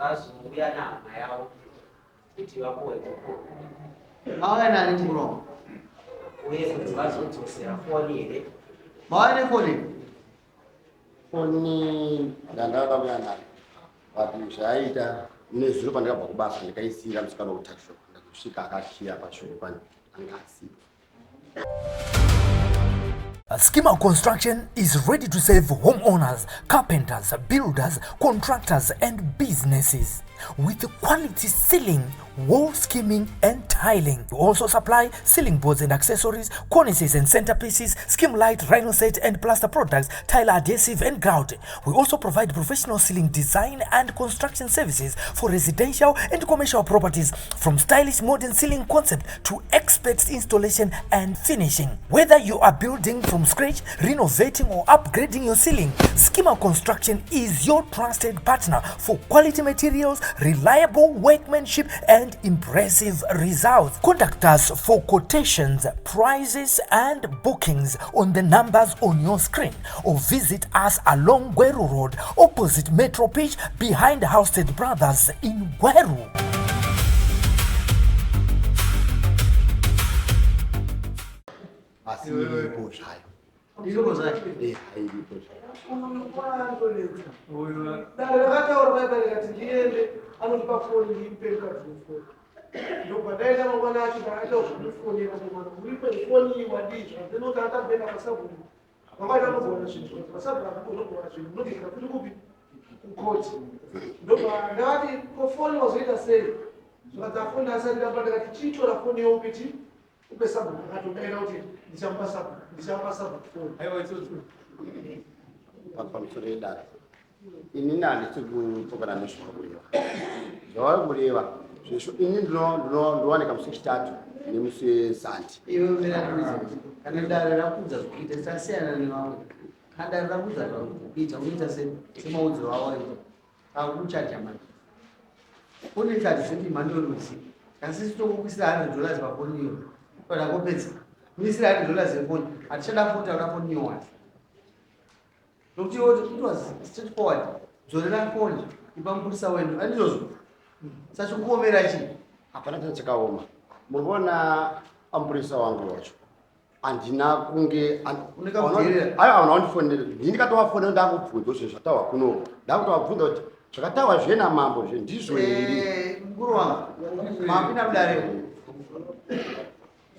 vakazomuya nehama yavo kuti vapuwe Gupuro. Mauya nani Gupuro? Uye kuti vazodzosera foni here. Mauya nefoni? Foni ndandakauya nayo. But zvaita nezuro pandakabva kubasa ndikaisira musikana wekutakishop ndakusvika akashiya pashopu pane angasi. Schema Construction is ready to serve homeowners, carpenters, builders, contractors, and businesses with quality ceiling, wall skimming, and tiling. We also supply ceiling boards and accessories, cornices and centerpieces, skim light, rhino set, and plaster products, tile adhesive, and grout. We also provide professional ceiling design and construction services for residential and commercial properties, from stylish modern ceiling concept to expert installation and finishing. Whether you are building from scratch, renovating, or upgrading your ceiling, Schema Construction is your trusted partner for quality materials, reliable workmanship, and impressive results. Contact us for quotations, prices, and bookings on the numbers on your screen, or visit us along Gweru Road, opposite Metro Pitch, behind Housestead Brothers in Gweru. Ini ndanditsogana nezvinokureva zvavari kureva zvesho ini ndinowanika musi wechitatu nemusi wesandi. Iwe uneraturidza kana dare rakudza zvokuita tasiyana nevamwe. Kana dare rakudza zvakuita unoita semaudziro wawaita akuchaja manje kune chati zvoti mandorudzi kasi titokuisira $100 pafoni iyo kana kopedza kuisira $100 pafoni atichada futa una foni iyo wati nokuti it was straightforward dzorera foni ipamupurisa wenu andizvozvo sachikuomera chii hapana kana chakaoma. Murikuona amupurisa wangu wacho handina kunge auna wandifonera ndikatovafonera ndakubvunza zvinhu zvataurwa kuno ndakutovabvunza kuti zvakataurwa zvena mambo ndizvo here. Mukuru wangu mapinda mudare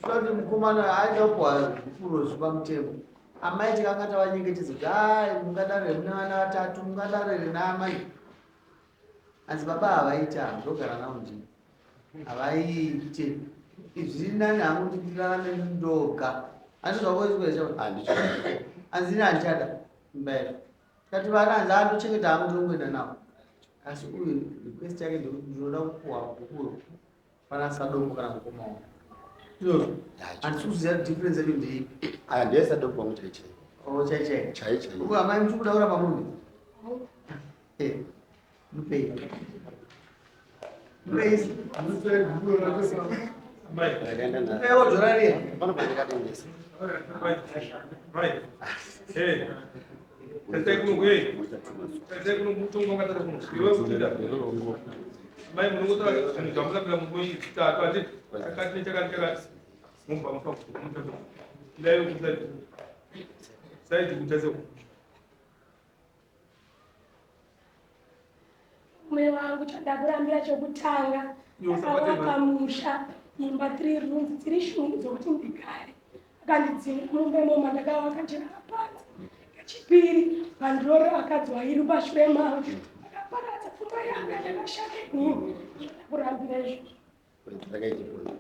zvoti mukomana aida kupuwa Gupuro zvipamutemo amai tikanga tavanyengetedza kuti hai mungadare muna vana 3 mungadare namai asi baba havaita ndogara navo ndini havaite izvi nani hangu ndirarame ndoga andizvakoizwezvo hanzini handichada mbaira kati vana hanzi andochengeta hangu ndinongoenda navo asi uyu request yake ndinoda kupuwa Gupuro pana sadoko kana mukoma wangu handikuziva difference yacho ndeipi. Aya ndiye sadoko wangu chaichai. Oh chaichai chaichai uku amai muchikuda kuramba munhu mupei mupeiwodzorariya panopandikatengesa mume wangu chandakurambira chokutanga akavaka musha imba 3 rooms dziri shungu dzokuti ndigare akandidzinga mumbemo mandakavaka chakapanza kachipiri pandoro akadzi wairi pashure mangu akaparadza pfungwa yangu yandakashanda inini zvandakurambira izvozvo.